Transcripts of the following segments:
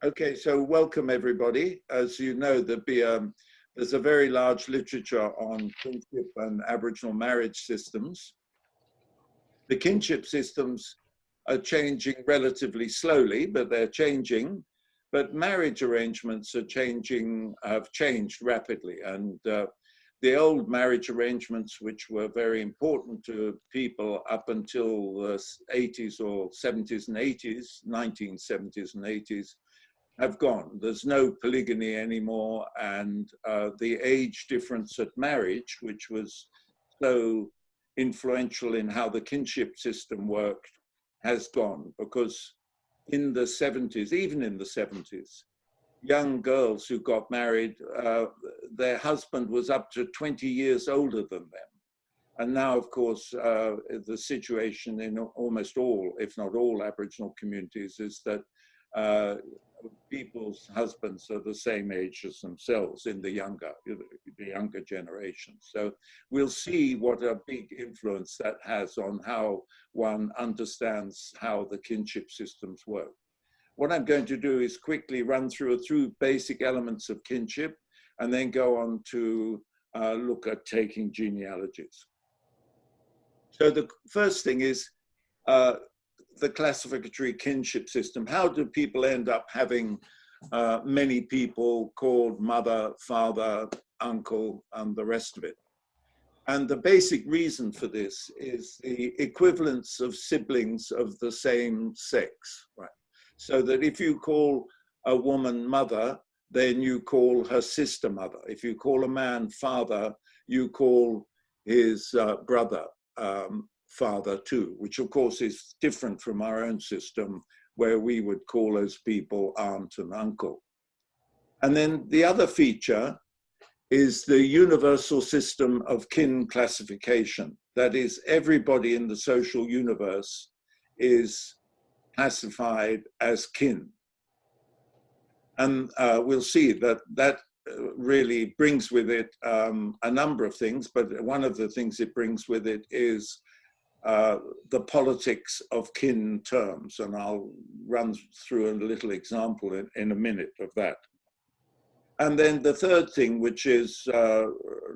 Okay, so welcome everybody. As you know, there's a very large literature on kinship and Aboriginal marriage systems. The kinship systems are changing relatively slowly, but they're changing. But marriage arrangements have changed rapidly. And the old marriage arrangements, which were very important to people up until the 80s or 70s and 80s, 1970s and 80s, have gone. There's no polygamy anymore, and the age difference at marriage, which was so influential in how the kinship system worked, has gone, because in the 70s, even in the 70s, young girls who got married, their husband was up to 20 years older than them. And now, of course, the situation in almost all, if not all, Aboriginal communities is that people's husbands are the same age as themselves in the younger generation. So we'll see what a big influence that has on how one understands how the kinship systems work. What I'm going to do is quickly run through basic elements of kinship and then go on to look at taking genealogies. So the first thing is the classificatory kinship system. How do people end up having many people called mother, father, uncle, and the rest of it? And the basic reason for this is the equivalence of siblings of the same sex, right? So that if you call a woman mother, then you call her sister mother. If you call a man father, you call his brother father too, which of course is different from our own system, where we would call those people aunt and uncle. And then the other feature is the universal system of kin classification. That is, everybody in the social universe is classified as kin. And we'll see that that really brings with it a number of things, but one of the things it brings with it is the politics of kin terms, and I'll run through a little example in a minute of that. And then the third thing, which is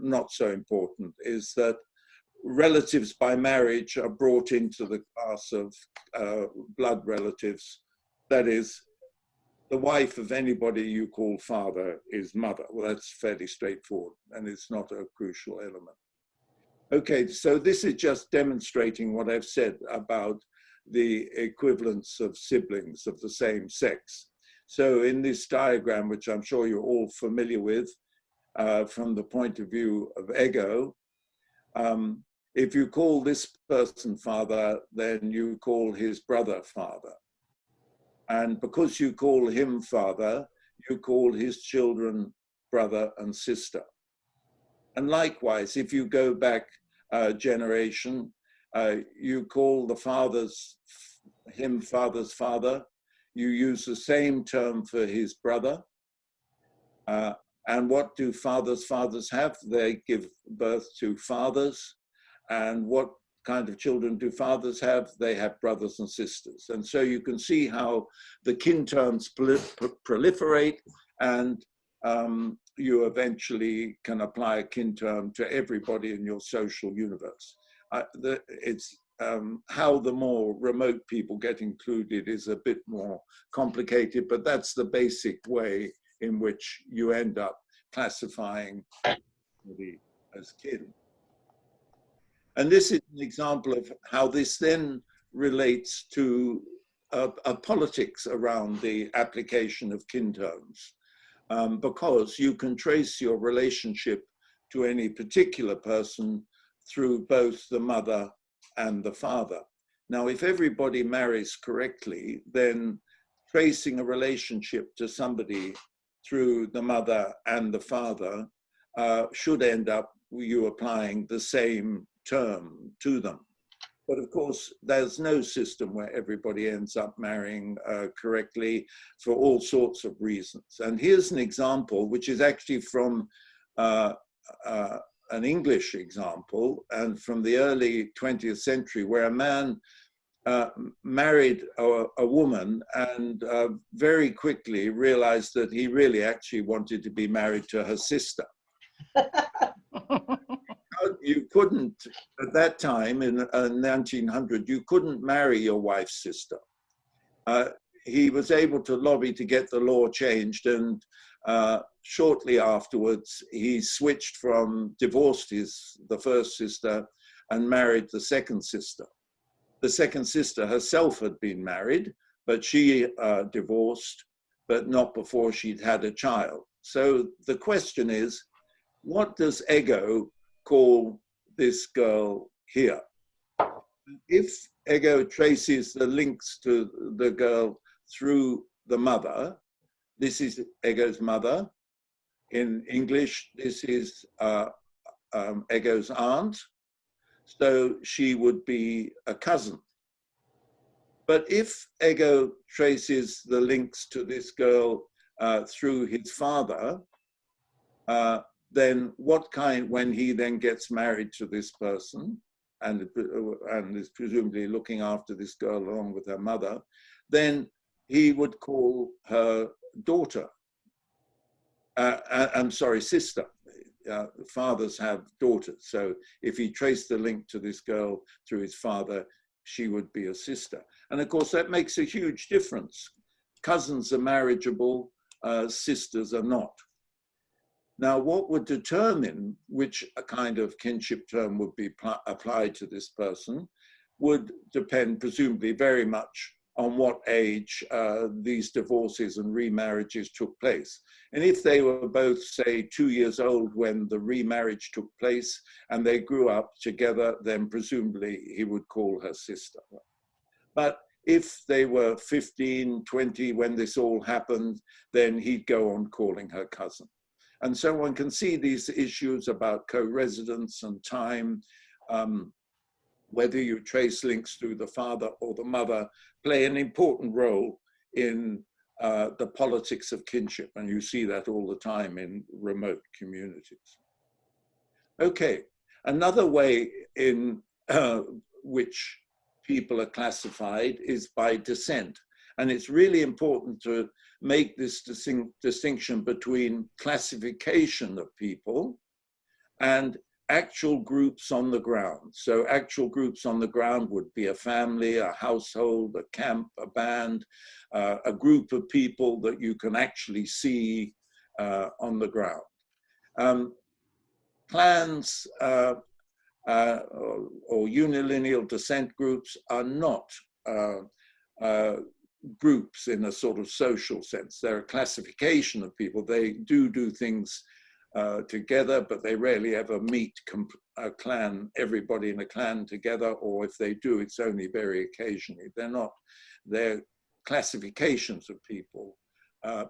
not so important, is that relatives by marriage are brought into the class of blood relatives. That is, the wife of anybody you call father is mother. Well, that's fairly straightforward, and it's not a crucial element. Okay, so this is just demonstrating what I've said about the equivalence of siblings of the same sex. So in this diagram, which I'm sure you're all familiar with from the point of view of ego, if you call this person father, then you call his brother father. And because you call him father, you call his children brother and sister. And likewise, if you go back generation, you call the him father's father, you use the same term for his brother. And what do fathers have? They give birth to fathers. And what kind of children do fathers have? They have brothers and sisters. And so you can see how the kin terms proliferate, and you eventually can apply a kin term to everybody in your social universe. It's how the more remote people get included is a bit more complicated, but that's the basic way in which you end up classifying as kin. And this is an example of how this then relates to a politics around the application of kin terms. Because you can trace your relationship to any particular person through both the mother and the father. Now, if everybody marries correctly, then tracing a relationship to somebody through the mother and the father should end up you applying the same term to them. But of course, there's no system where everybody ends up marrying correctly for all sorts of reasons. And here's an example, which is actually from an English example, and from the early 20th century, where a man uh, married a woman and very quickly realized that he really actually wanted to be married to her sister. You couldn't, at that time in 1900, you couldn't marry your wife's sister. He was able to lobby to get the law changed, and shortly afterwards he switched from, divorced the first sister and married the second sister. The second sister herself had been married, but she divorced, but not before she'd had a child. So the question is, what does Ego call this girl here? If Ego traces the links to the girl through the mother, this is Ego's mother. In English, this is Ego's aunt. So she would be a cousin. But if Ego traces the links to this girl through his father, then when he then gets married to this person and is presumably looking after this girl along with her mother, then he would call her daughter. I'm sorry, sister. Fathers have daughters. So if he traced the link to this girl through his father, she would be a sister. And of course, that makes a huge difference. Cousins are marriageable, sisters are not. Now, what would determine which kind of kinship term would be applied to this person would depend presumably very much on what age these divorces and remarriages took place. And if they were both, say, 2 years old when the remarriage took place and they grew up together, then presumably he would call her sister. But if they were 15, 20 when this all happened, then he'd go on calling her cousin. And so one can see these issues about co-residence and time, whether you trace links through the father or the mother, play an important role in the politics of kinship. And you see that all the time in remote communities. Okay, another way in which people are classified is by descent. And it's really important to make this distinction between classification of people and actual groups on the ground. So actual groups on the ground would be a family, a household, a camp, a band, a group of people that you can actually see on the ground. Clans or unilineal descent groups are not groups in a sort of social sense. They're a classification of people. They do things together, but they rarely ever meet a clan, everybody in a clan together, or if they do, it's only very occasionally. They're classifications of people,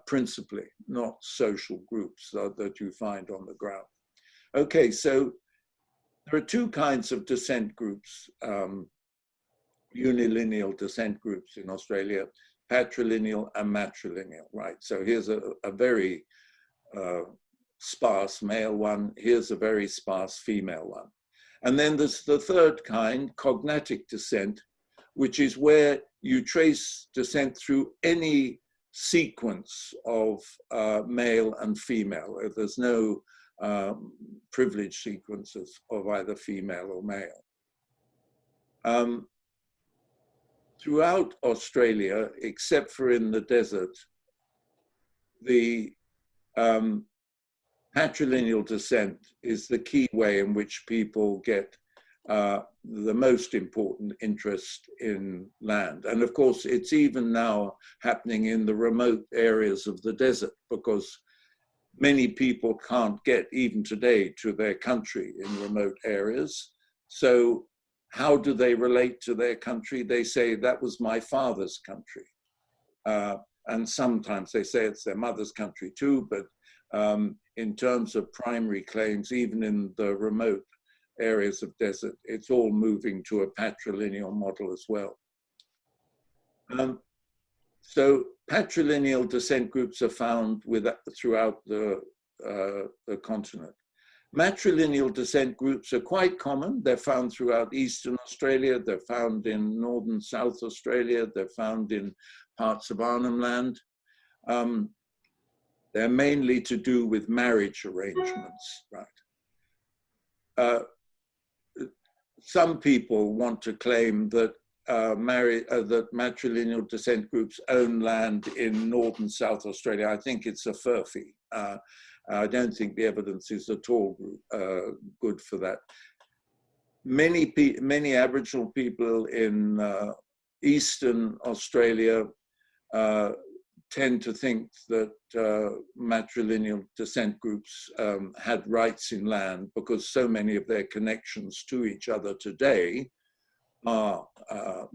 principally, not social groups that you find on the ground. Okay, so there are two kinds of descent groups, unilineal descent groups in Australia, patrilineal and matrilineal, right? So here's a very sparse male one, here's a very sparse female one. And then there's the third kind, cognatic descent, which is where you trace descent through any sequence of male and female. There's no privileged sequences of either female or male. Throughout Australia, except for in the desert, the patrilineal descent is the key way in which people get the most important interest in land. And of course, it's even now happening in the remote areas of the desert, because many people can't get, even today, to their country in remote areas. So how do they relate to their country? They say, that was my father's country. And sometimes they say it's their mother's country too, but in terms of primary claims, even in the remote areas of desert, it's all moving to a patrilineal model as well. So patrilineal descent groups are found throughout the continent. Matrilineal descent groups are quite common. They're found throughout Eastern Australia. They're found in Northern South Australia. They're found in parts of Arnhem Land. They're mainly to do with marriage arrangements, right? Some people want to claim that that matrilineal descent groups own land in Northern South Australia. I think it's a furphy. I don't think the evidence is at all good for that. Many Aboriginal people in Eastern Australia tend to think that matrilineal descent groups had rights in land because so many of their connections to each other today are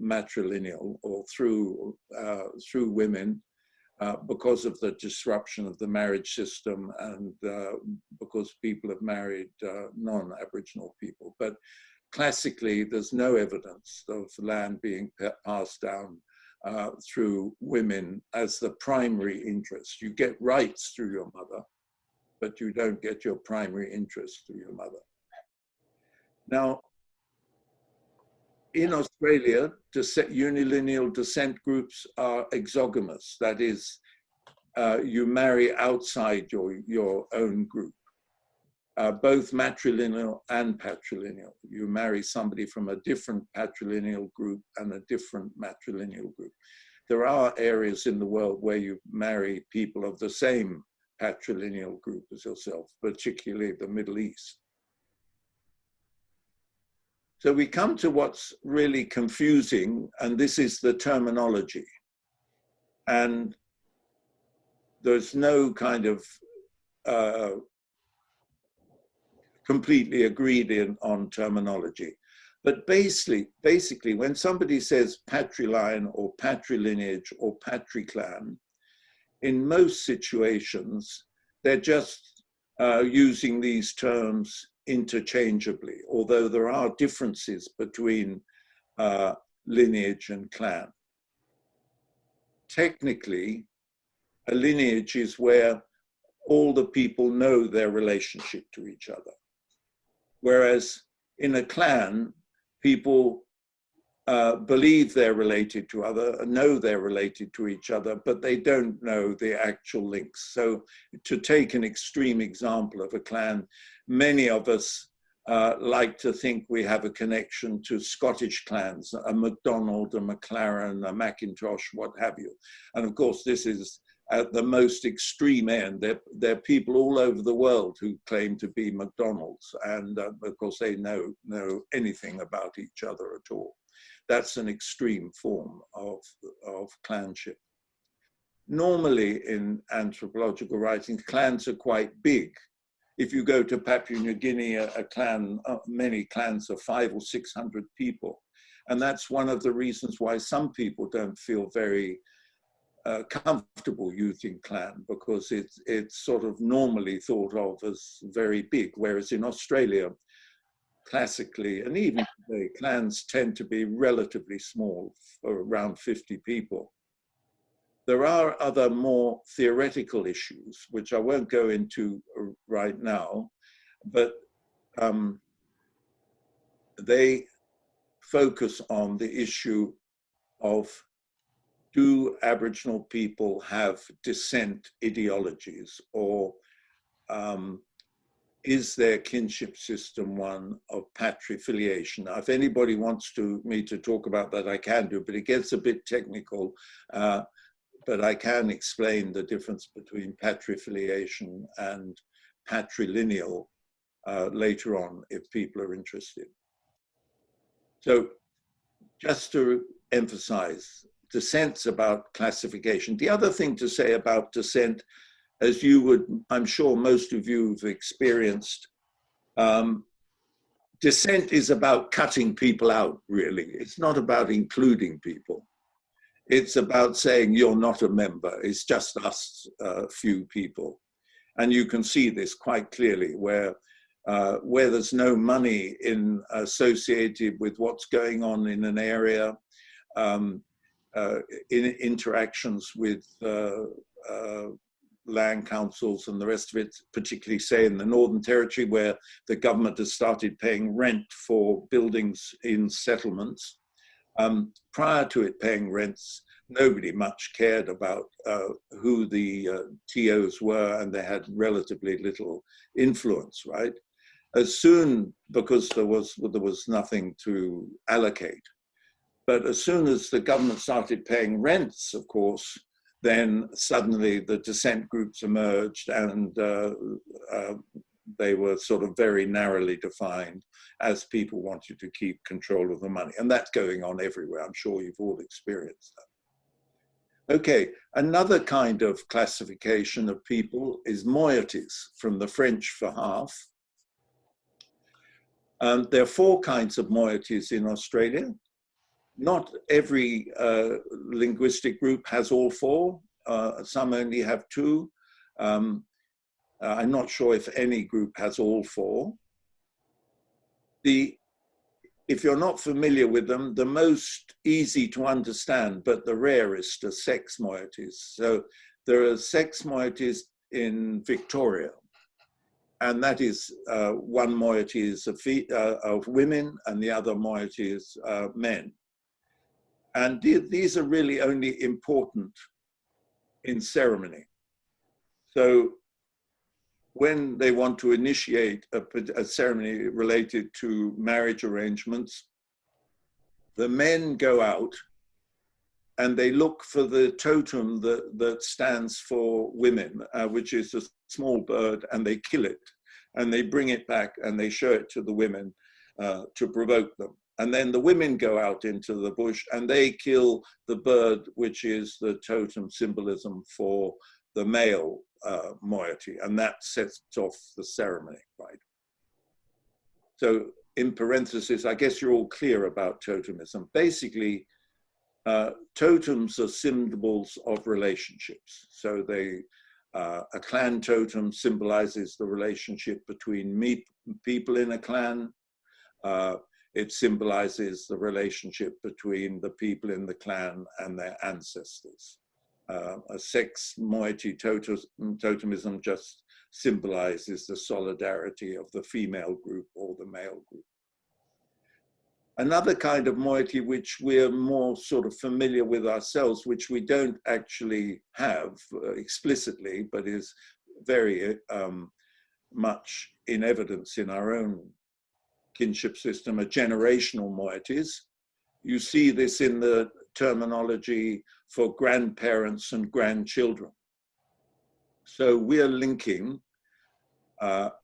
matrilineal or through women because of the disruption of the marriage system and because people have married non-Aboriginal people. But classically, there's no evidence of land being passed down through women as the primary interest. You get rights through your mother, but you don't get your primary interest through your mother. Now, in Australia, unilineal descent groups are exogamous. That is, you marry outside your own group, both matrilineal and patrilineal. You marry somebody from a different patrilineal group and a different matrilineal group. There are areas in the world where you marry people of the same patrilineal group as yourself, particularly the Middle East. So we come to what's really confusing, and this is the terminology. And there's no kind of completely agreed on terminology. But basically, when somebody says patriline or patrilineage or patriclan, in most situations, they're just using these terms interchangeably, although there are differences between lineage and clan. Technically, a lineage is where all the people know their relationship to each other. Whereas in a clan, people believe they're related to know they're related to each other, but they don't know the actual links. So to take an extreme example of a clan, many of us like to think we have a connection to Scottish clans, a MacDonald, a McLaren, a Macintosh, what have you. And of course, this is at the most extreme end. There are people all over the world who claim to be MacDonalds, and of course they know anything about each other at all. That's an extreme form of clanship. Normally in anthropological writings, clans are quite big. If you go to Papua New Guinea, a clan, many clans are 500 or 600 people. And that's one of the reasons why some people don't feel very comfortable using clan, because it's sort of normally thought of as very big, whereas in Australia, classically, and even today, clans tend to be relatively small, for around 50 people. There are other more theoretical issues, which I won't go into right now, but they focus on the issue of, do Aboriginal people have descent ideologies, or is their kinship system one of patrifiliation? Now, if anybody wants me to talk about that, I can do, but it gets a bit technical. But I can explain the difference between patrifiliation and patrilineal later on if people are interested. So just to emphasize, descent's about classification. The other thing to say about descent, as you would, I'm sure most of you have experienced, descent is about cutting people out, really. It's not about including people. It's about saying you're not a member, it's just us, few people. And you can see this quite clearly where there's no money associated with what's going on in an area, in interactions with land councils and the rest of it, particularly say in the Northern Territory, where the government has started paying rent for buildings in settlements. Prior to it paying rents, nobody much cared about who the TOs were, and they had relatively little influence, right? As soon, because there was nothing to allocate, but as soon as the government started paying rents, of course, then suddenly the dissent groups emerged, and they were sort of very narrowly defined as people wanted to keep control of the money. And that's going on everywhere. I'm sure you've all experienced that. Okay, another kind of classification of people is moieties, from the French for half. There are 4 kinds of moieties in Australia. Not every linguistic group has all 4. Some only have 2. I'm not sure if any group has all 4. If you're not familiar with them, the most easy to understand, but the rarest, are sex moieties. So there are sex moieties in Victoria, and that is one moiety is of women, and the other moiety is men. And these are really only important in ceremony. So when they want to initiate a ceremony related to marriage arrangements, the men go out and they look for the totem that stands for women, which is a small bird, and they kill it. And they bring it back and they show it to the women to provoke them. And then the women go out into the bush and they kill the bird, which is the totem symbolism for the male moiety, and that sets off the ceremony, right? So in parentheses, I guess you're all clear about totemism. Basically, totems are symbols of relationships. So a clan totem symbolizes the relationship between people in a clan. It symbolizes the relationship between the people in the clan and their ancestors. A sex moiety totemism just symbolizes the solidarity of the female group or the male group. Another kind of moiety which we're more sort of familiar with ourselves, which we don't actually have explicitly, but is very much in evidence in our own kinship system, are generational moieties. You see this in the terminology for grandparents and grandchildren. So we're linking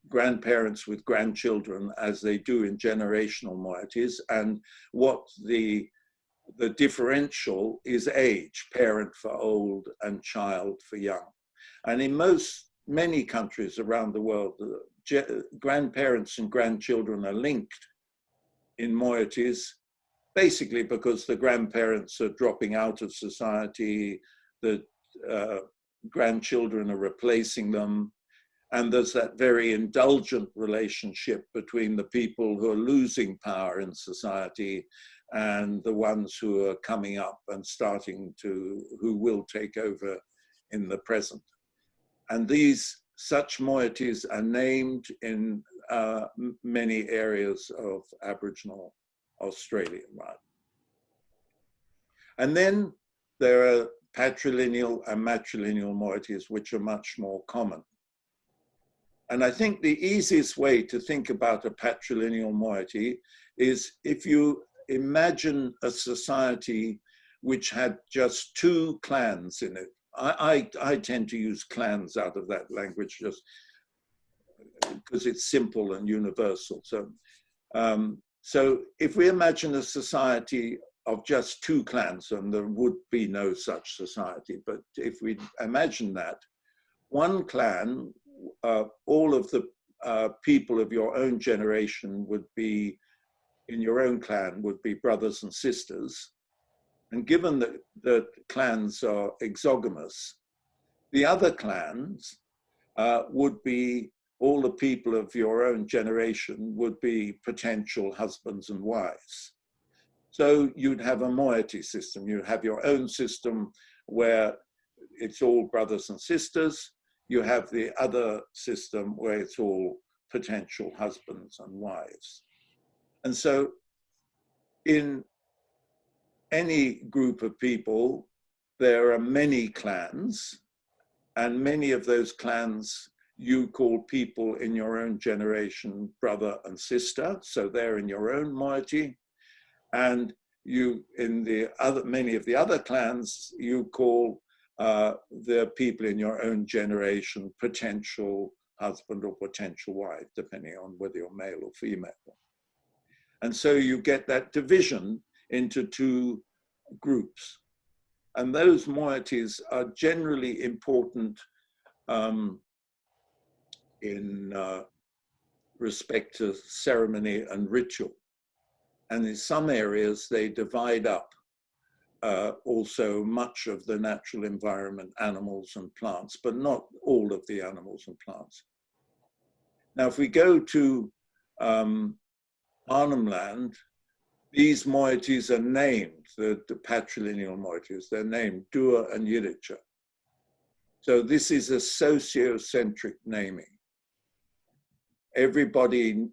grandparents with grandchildren as they do in generational moieties, and what the differential is age, parent for old and child for young. And in many countries around the world, grandparents and grandchildren are linked in moieties, basically because the grandparents are dropping out of society, the grandchildren are replacing them, and there's that very indulgent relationship between the people who are losing power in society and the ones who are coming up and who will take over in the present. And such moieties are named in many areas of Aboriginal Australia, right? And then there are patrilineal and matrilineal moieties, which are much more common. And I think the easiest way to think about a patrilineal moiety is if you imagine a society which had just 2 clans in it. I tend to use clans out of that language just because it's simple and universal. So if we imagine a society of just 2 clans, and there would be no such society, but if we imagine that, one clan, all of the people of your own generation would be, in your own clan, would be brothers and sisters. And given that clans are exogamous, the other clans would be, all the people of your own generation would be potential husbands and wives. So you'd have a moiety system. You'd have your own system where it's all brothers and sisters. you have the other system where it's all potential husbands and wives. And so in any group of people, there are many clans, and many of those clans you call people in your own generation brother and sister, so they're in your own moiety. And you, in the other, many of the other clans, you call the people in your own generation potential husband or potential wife, depending on whether you're male or female. And so you get that division into two groups. And those moieties are generally important in respect to ceremony and ritual. And in some areas, they divide up also much of the natural environment, animals and plants, but not all of the animals and plants. Now, if we go to Arnhem Land, these moieties are named, the patrilineal moieties, they're named Dua and Yiddicha. So this is a sociocentric naming. Everybody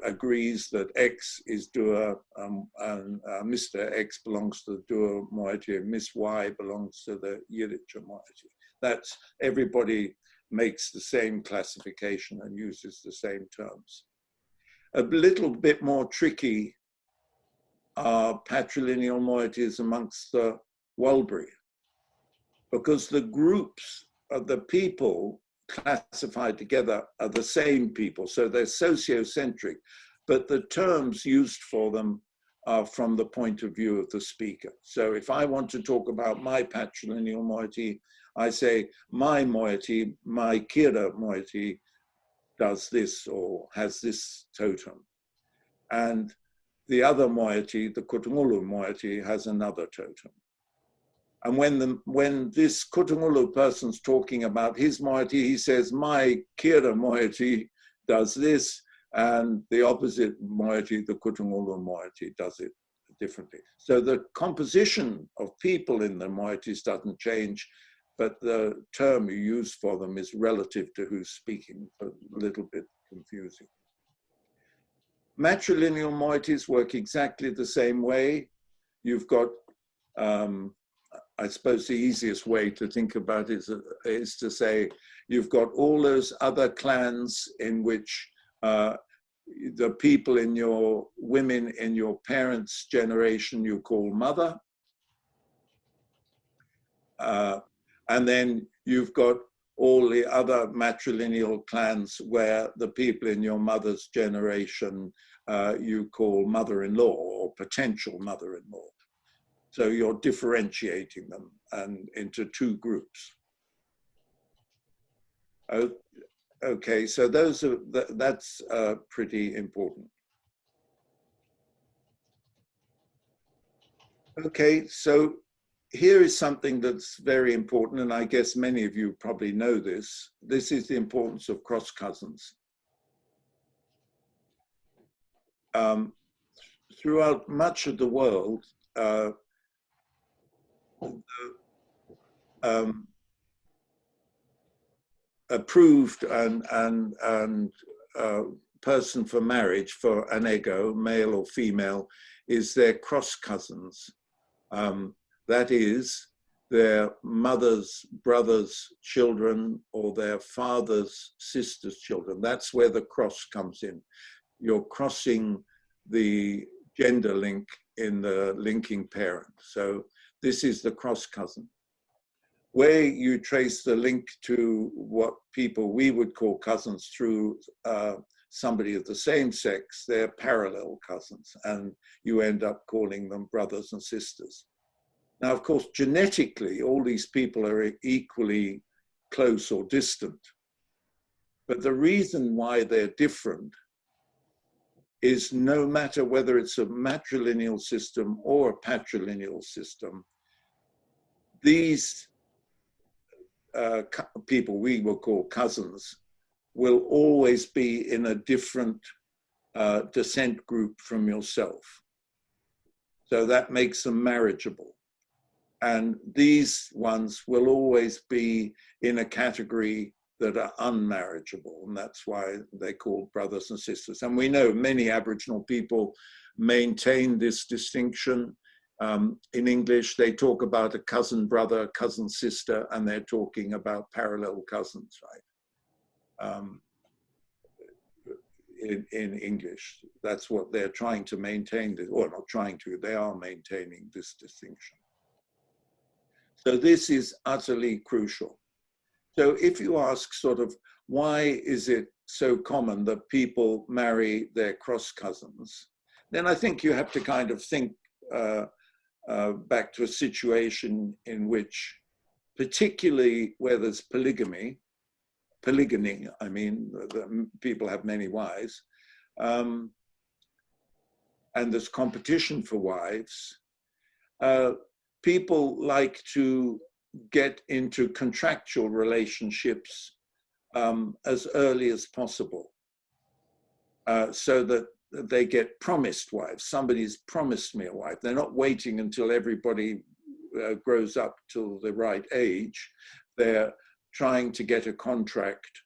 agrees that X is Dua, and Mr. X belongs to the Dua moiety, and Miss Y belongs to the Yiddicha moiety. That's, everybody makes the same classification and uses the same terms. A little bit more tricky are patrilineal moieties amongst the Walbury, because the groups of the people classified together are the same people, so they're sociocentric, but the terms used for them are from the point of view of the speaker. So if I want to talk about my patrilineal moiety, I say my moiety, my Kira moiety does this or has this totem. And the other moiety, the Kutungulu moiety, has another totem. And when this Kutungulu person's talking about his moiety, he says, my Kira moiety does this, and the opposite moiety, the Kutungulu moiety, does it differently. So the composition of people in the moieties doesn't change, but the term you use for them is relative to who's speaking, a little bit confusing. Matrilineal moieties work exactly the same way. You've got, I suppose the easiest way to think about it is to say, you've got all those other clans in which the people in your, women in your parents' generation you call mother. And then you've got all the other matrilineal clans where the people in your mother's generation you call mother-in-law or potential mother-in-law. So you're differentiating them and into two groups. Okay, so those are, that's pretty important. Okay, so here is something that's very important, and I guess many of you probably know this. This is the importance of cross cousins. Throughout much of the world, approved and person for marriage for an ego, male or female, is their cross cousins. That is their mother's brother's children or their father's sister's children. That's where the cross comes in. You're crossing the gender link in the linking parent. So this is the cross cousin. Where you trace the link to what people we would call cousins through somebody of the same sex, they're parallel cousins, and you end up calling them brothers and sisters. Now, of course, genetically, all these people are equally close or distant. But the reason why they're different is no matter whether it's a matrilineal system or a patrilineal system, these people we will call cousins will always be in a different descent group from yourself. So that makes them marriageable. And these ones will always be in a category that are unmarriageable, and that's why they're called brothers and sisters. And we know many Aboriginal people maintain this distinction. In English, they talk about a cousin brother, cousin sister, and they're talking about parallel cousins, right? In English, that's what they're trying to maintain, or not trying to, they are maintaining this distinction. So this is utterly crucial. So if you ask sort of, why is it so common that people marry their cross cousins? Then I think you have to kind of think back to a situation in which, particularly where there's polygyny, I mean, people have many wives, and there's competition for wives, people like to get into contractual relationships as early as possible, so that they get promised wives. Somebody's promised me a wife. They're not waiting until everybody grows up till the right age. They're trying to get a contract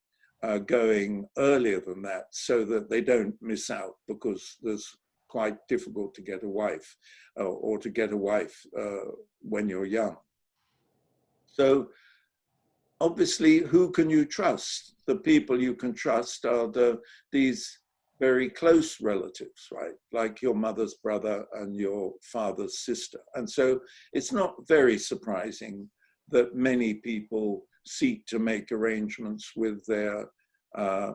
going earlier than that, so that they don't miss out, because there's quite difficult to get a wife, or to get a wife when you're young. So obviously, who can you trust? The people you can trust are these very close relatives, right? Like your mother's brother and your father's sister. And so it's not very surprising that many people seek to make arrangements with their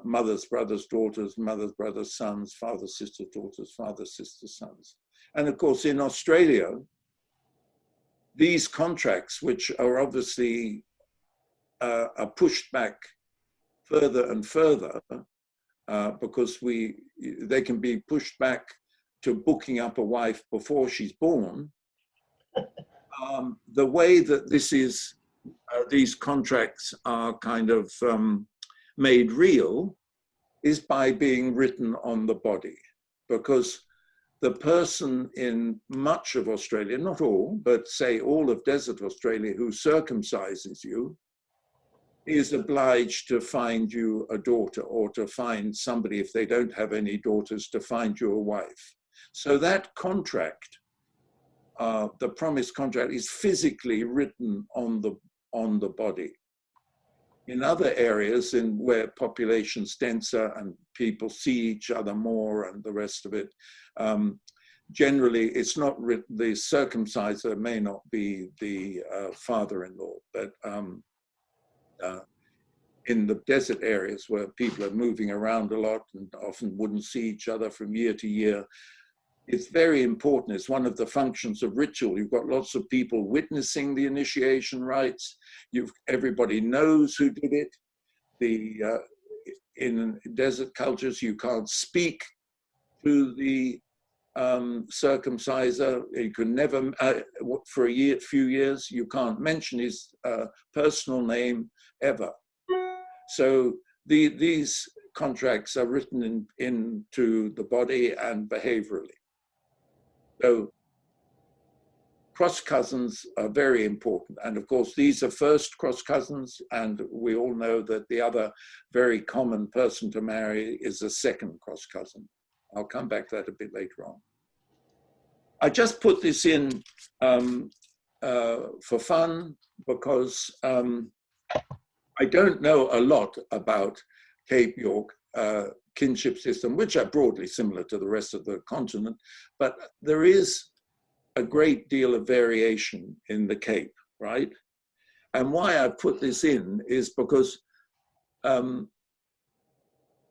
mother's brother's daughters, mother's brother's sons, father's sister's daughters, father's sister's sons. And of course, in Australia, these contracts, which are obviously are pushed back further and further, because they can be pushed back to booking up a wife before she's born. The way that this is, these contracts are kind of made real is by being written on the body, because the person in much of Australia, not all, but say all of desert Australia, who circumcises you is obliged to find you a daughter, or to find somebody, if they don't have any daughters, to find you a wife. So that contract, the promise contract, is physically written on the body. In other areas where population's denser and people see each other more and the rest of it, generally it's not written. The circumciser may not be the father-in-law, but in the desert areas where people are moving around a lot and often wouldn't see each other from year to year, it's very important. It's one of the functions of ritual. You've got lots of people witnessing the initiation rites. Everybody knows who did it. In desert cultures, you can't speak to the circumciser. You can never, for a few years, you can't mention his personal name ever. So these contracts are written into the body and behaviorally. So cross cousins are very important. And of course, these are first cross cousins. And we all know that the other very common person to marry is a second cross cousin. I'll come back to that a bit later on. I just put this in for fun, because I don't know a lot about Cape York kinship system, which are broadly similar to the rest of the continent, but there is a great deal of variation in the Cape, right? And why I put this in is because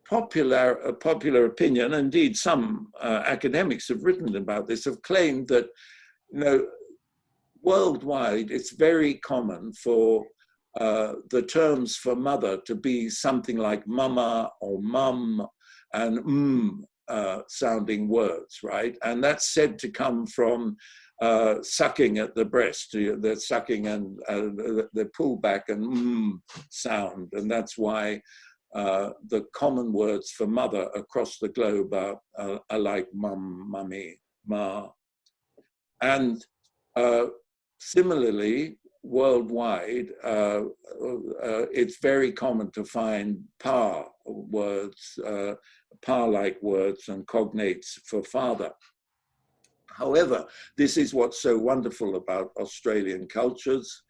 popular opinion, indeed some academics have written about this, have claimed that, worldwide it's very common for the terms for mother to be something like mama or mum and sounding words, right? And that's said to come from sucking at the breast. They're sucking and they pull back and sound. And that's why the common words for mother across the globe are like mum, mummy, ma. And Similarly, worldwide, it's very common to find par words, par-like words and cognates for father. However, this is what's so wonderful about Australian cultures.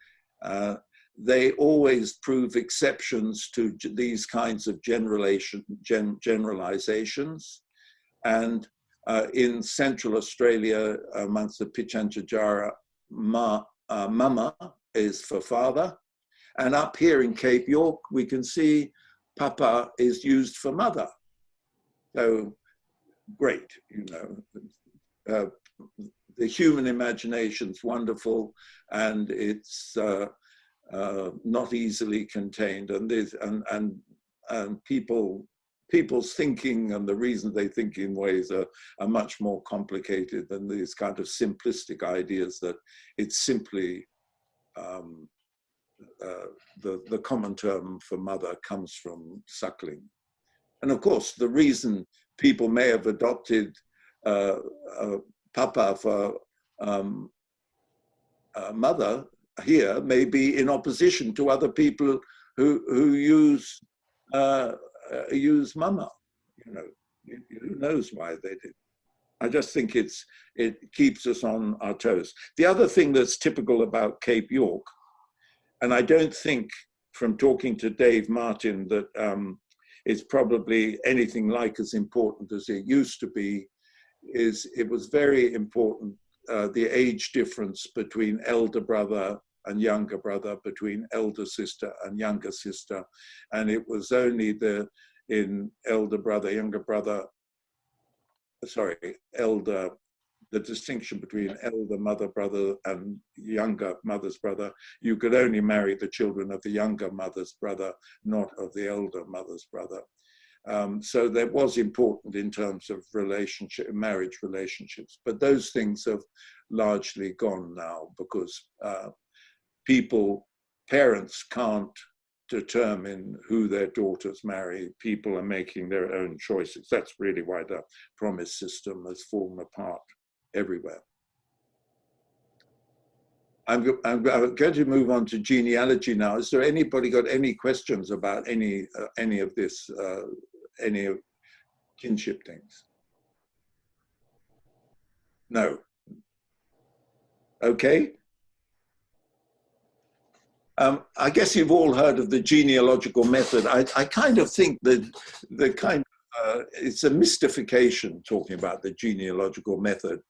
They always prove exceptions to these kinds of generalizations. And in Central Australia, amongst the Pitjantjatjara, mama is for father. And up here in Cape York, we can see papa is used for mother. So great, you know. The human imagination's wonderful, and it's not easily contained. And people's thinking and the reasons they think in ways are much more complicated than these kind of simplistic ideas that it's simply the common term for mother comes from suckling. And of course, the reason people may have adopted papa for mother here may be in opposition to other people who use mama. You know, who knows why they did. I just think it keeps us on our toes. The other thing that's typical about Cape York, and I don't think from talking to Dave Martin that it's probably anything like as important as it used to be, is it was very important, the age difference between elder brother and younger brother, between elder sister and younger sister. And it was only in elder brother, younger brother, the distinction between elder mother brother and younger mother's brother, you could only marry the children of the younger mother's brother, not of the elder mother's brother. So that was important in terms of marriage relationships, but those things have largely gone now because parents can't determine who their daughters marry. People are making their own choices. That's really why the promise system has fallen apart everywhere. I'm going to move on to genealogy now. Is there anybody got any questions about any of this, any of kinship things? No. Okay. I guess you've all heard of the genealogical method. I kind of think that it's a mystification talking about the genealogical method,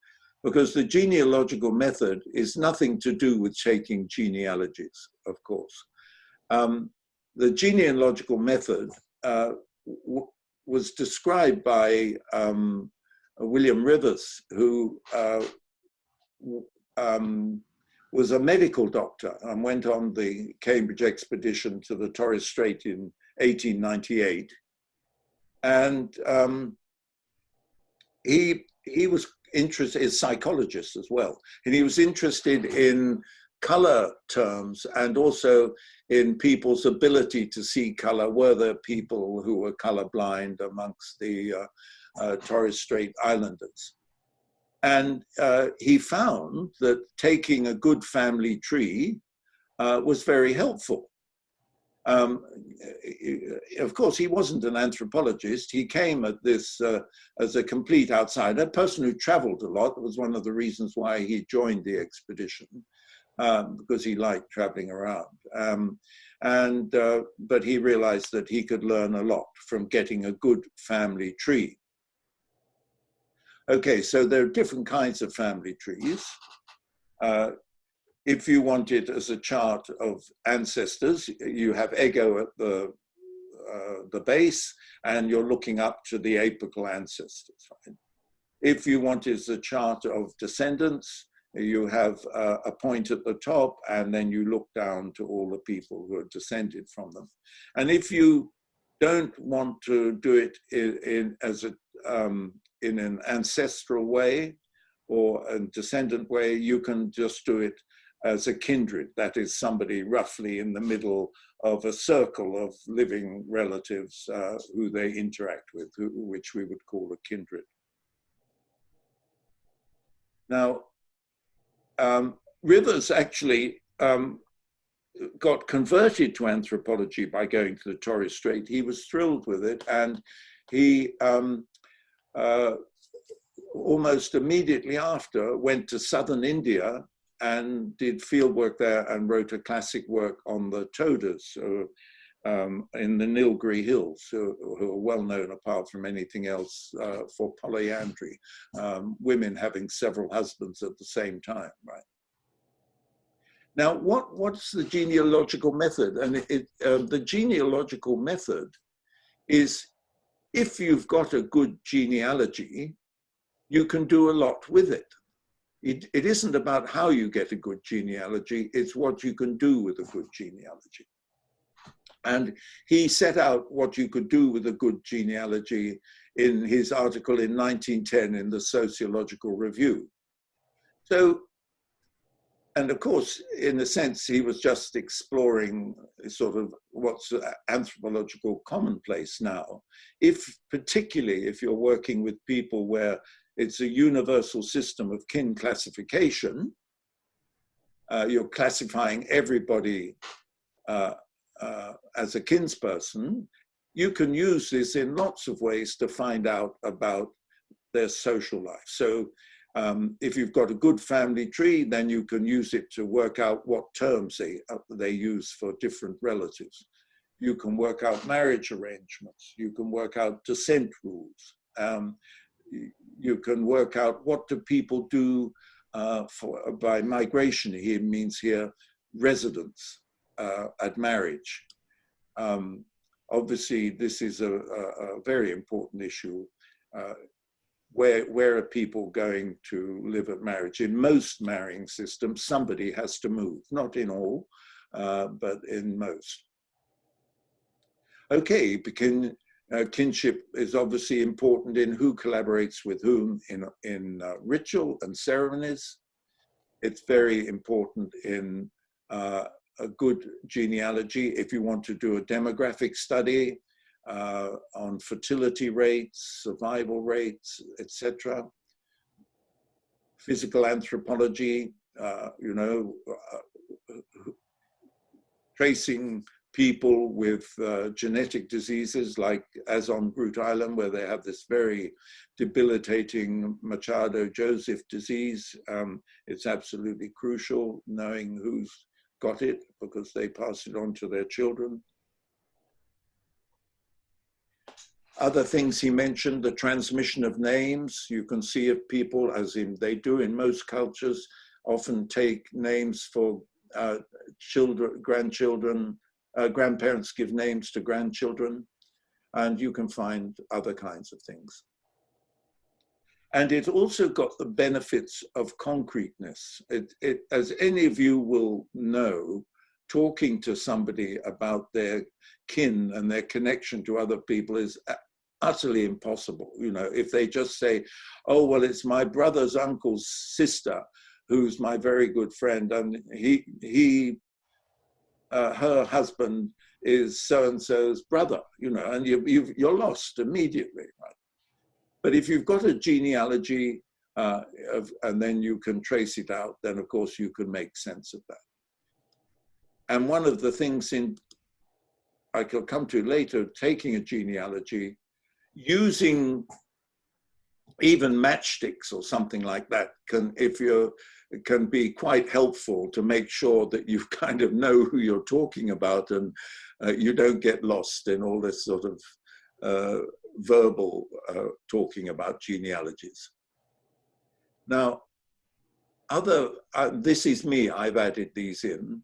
because the genealogical method is nothing to do with taking genealogies, of course. The genealogical method was described by William Rivers, who was a medical doctor and went on the Cambridge expedition to the Torres Strait in 1898. And he was interested, as a psychologist as well, and he was interested in color terms and also in people's ability to see color. Were there people who were colorblind amongst the Torres Strait Islanders? And he found that taking a good family tree was very helpful. Of course, he wasn't an anthropologist. He came at this as a complete outsider, a person who traveled a lot. It was one of the reasons why he joined the expedition, because he liked traveling around. But he realized that he could learn a lot from getting a good family tree. Okay, so there are different kinds of family trees. If you want it as a chart of ancestors, you have ego at the base, and you're looking up to the apical ancestors. Right? If you want it as a chart of descendants, you have a point at the top, and then you look down to all the people who are descended from them. And if you don't want to do it in an ancestral way or a descendant way, you can just do it as a kindred. That is somebody roughly in the middle of a circle of living relatives who they interact with, which we would call a kindred. Now, Rivers actually got converted to anthropology by going to the Torres Strait. He was thrilled with it, and he almost immediately after went to southern India and did field work there and wrote a classic work on the todas in the Nilgiri Hills, who are well known apart from anything else for polyandry, women having several husbands at the same time, right? Now, what's the genealogical method? And the genealogical method is, if you've got a good genealogy, you can do a lot with it. It isn't about how you get a good genealogy, it's what you can do with a good genealogy. And he set out what you could do with a good genealogy in his article in 1910 in the Sociological Review. So, and of course, in a sense, he was just exploring sort of what's anthropological commonplace now. Particularly if you're working with people where it's a universal system of kin classification, you're classifying everybody as a kinsperson, you can use this in lots of ways to find out about their social life. So if you've got a good family tree, then you can use it to work out what terms they use for different relatives. You can work out marriage arrangements. You can work out descent rules. You can work out what do people do by migration. He means here residence at marriage. Obviously, this is a very important issue. Where are people going to live at marriage? In most marrying systems, somebody has to move, not in all, but in most. Okay, kinship is obviously important in who collaborates with whom in ritual and ceremonies. It's very important in a good genealogy if you want to do a demographic study on fertility rates, survival rates, etc. Physical anthropology, tracing people with genetic diseases, like as on Groot Island, where they have this very debilitating Machado-Joseph disease. It's absolutely crucial knowing who's got it, because they pass it on to their children. Other things he mentioned, the transmission of names. You can see if people, as in they do in most cultures, often take names for children, grandchildren, grandparents give names to grandchildren, and you can find other kinds of things. And it also got the benefits of concreteness. As any of you will know, talking to somebody about their kin and their connection to other people is utterly impossible. You know, if they just say, oh, well, it's my brother's uncle's sister, who's my very good friend, and her husband is so-and-so's brother, you know, and you're lost immediately, right? But if you've got a genealogy and then you can trace it out, then of course you can make sense of that. And one of the things I could come to later, taking a genealogy, using even matchsticks or something like that can be quite helpful to make sure that you kind of know who you're talking about, and you don't get lost in all this sort of verbal talking about genealogies. Now, this is me, I've added these in.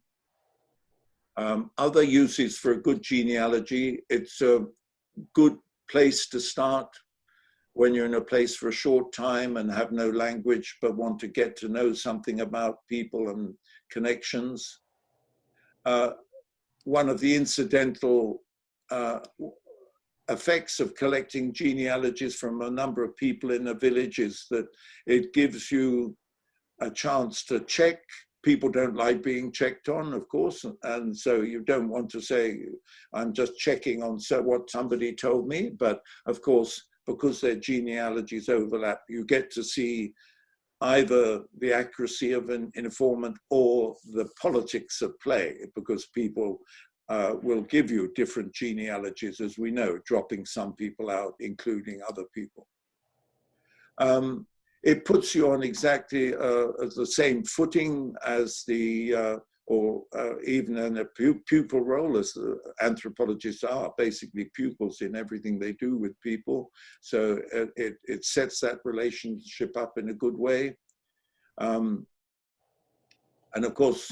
Other uses for a good genealogy, it's a good place to start when you're in a place for a short time and have no language but want to get to know something about people and connections. One of the incidental effects of collecting genealogies from a number of people in a village is that it gives you a chance to check. People don't like being checked on, of course, and so you don't want to say, I'm just checking on what somebody told me, but of course, because their genealogies overlap, you get to see either the accuracy of an informant or the politics of play, because people will give you different genealogies, as we know, dropping some people out, including other people. It puts you on exactly the same footing as the, or even in a pupil role, as the anthropologists are basically pupils in everything they do with people. So it sets that relationship up in a good way. And of course,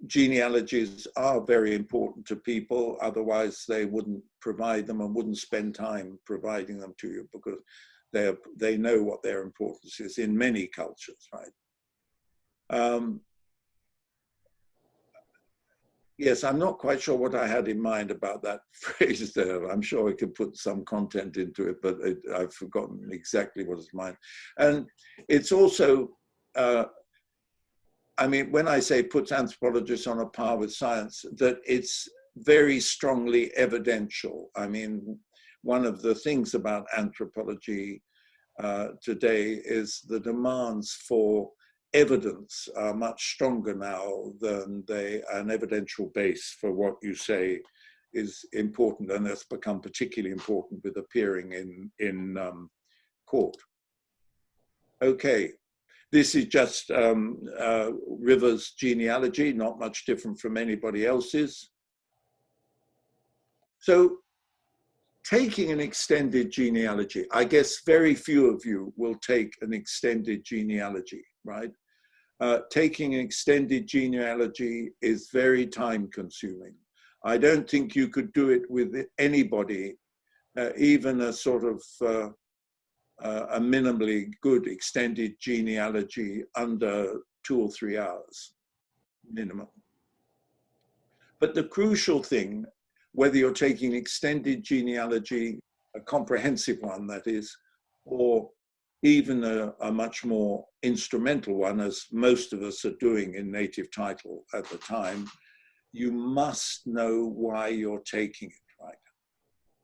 genealogies are very important to people, otherwise they wouldn't provide them and wouldn't spend time providing them to you, because they know what their importance is in many cultures, right? Yes, I'm not quite sure what I had in mind about that phrase there. I'm sure I could put some content into it, but I've forgotten exactly what it's mine. And it's also, I mean, when I say puts anthropologists on a par with science, that it's very strongly evidential. I mean, one of the things about anthropology today is the demands for evidence are much stronger now than an evidential base for what you say is important, and that's become particularly important with appearing in court. Okay, this is just River's genealogy, not much different from anybody else's. So taking an extended genealogy, I guess very few of you will take an extended genealogy, right? Taking an extended genealogy is very time consuming. I don't think you could do it with anybody, even a sort of a minimally good extended genealogy under 2 or 3 hours minimum. But the crucial thing, whether you're taking extended genealogy, a comprehensive one that is, or even a much more instrumental one, as most of us are doing in native title at the time, you must know why you're taking it, right?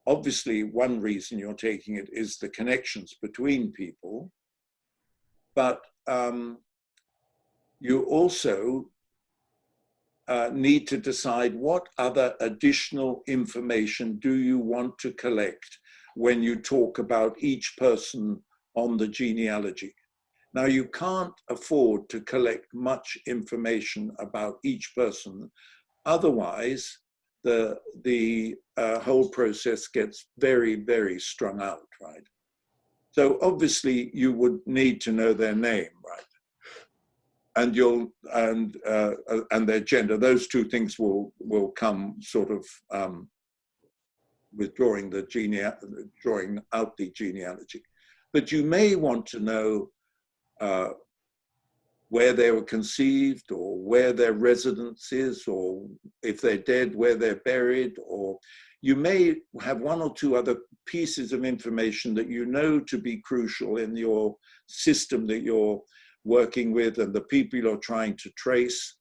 Obviously, one reason you're taking it is the connections between people, but you also need to decide what other additional information do you want to collect when you talk about each person on the genealogy. Now, you can't afford to collect much information about each person, otherwise the whole process gets very, very strung out, right? So obviously you would need to know their name, right? And and their gender. Those two things will come sort of with drawing out the genealogy. But you may want to know where they were conceived, or where their residence is, or if they're dead, where they're buried, or you may have 1 or 2 other pieces of information that you know to be crucial in your system that you're working with and the people you're trying to trace.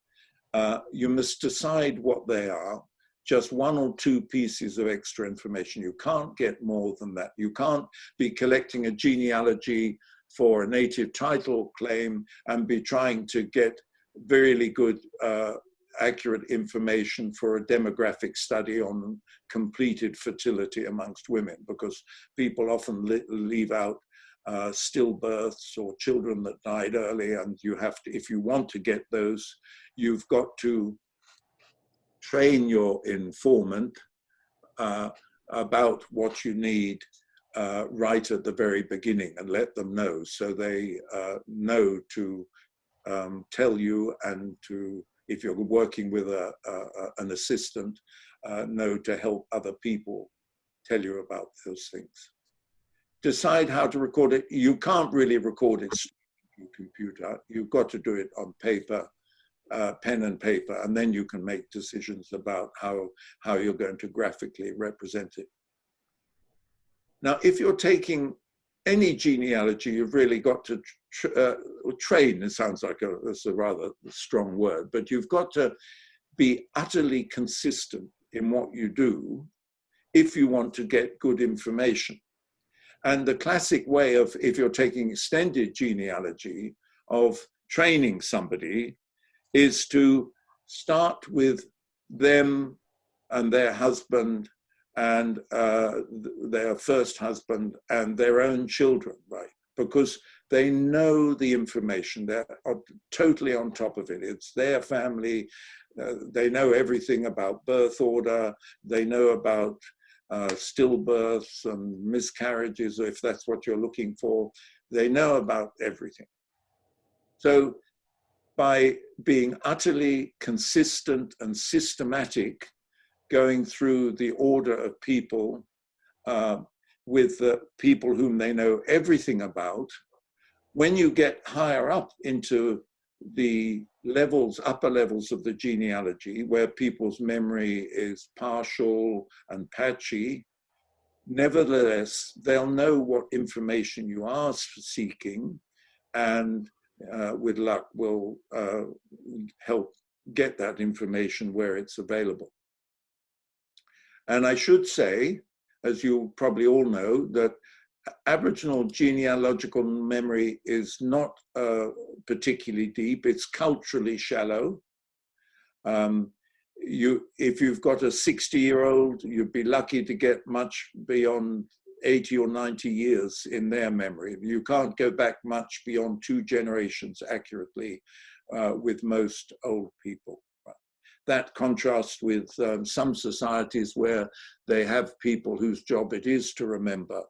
You must decide what they are. Just 1 or 2 pieces of extra information. You can't get more than that. You can't be collecting a genealogy for a native title claim and be trying to get really good, accurate information for a demographic study on completed fertility amongst women, because people often leave out stillbirths or children that died early, and you have to, if you want to get those, you've got to train your informant about what you need right at the very beginning, and let them know, so they know to tell you, and to, if you're working with an assistant, know to help other people tell you about those things. Decide how to record it. You can't really record it on your computer. You've got to do it on paper, pen and paper, and then you can make decisions about how you're going to graphically represent it. Now, if you're taking any genealogy, you've really got to train. It sounds like that's a rather strong word, but you've got to be utterly consistent in what you do if you want to get good information. And the classic way of, if you're taking extended genealogy, of training somebody is to start with them and their husband and their first husband and their own children, right? Because they know the information, they're totally on top of it. It's their family, they know everything about birth order, they know about stillbirths and miscarriages, if that's what you're looking for. They know about everything. So by being utterly consistent and systematic, going through the order of people with the people whom they know everything about, when you get higher up into the levels, upper levels of the genealogy, where people's memory is partial and patchy, nevertheless, they'll know what information you are seeking, and with luck will help get that information where it's available. And I should say, as you probably all know, that Aboriginal genealogical memory is not particularly deep. It's culturally shallow. If you've got a 60-year-old, you'd be lucky to get much beyond 80 or 90 years in their memory. You can't go back much beyond 2 generations accurately with most old people. That contrasts with some societies where they have people whose job it is to remember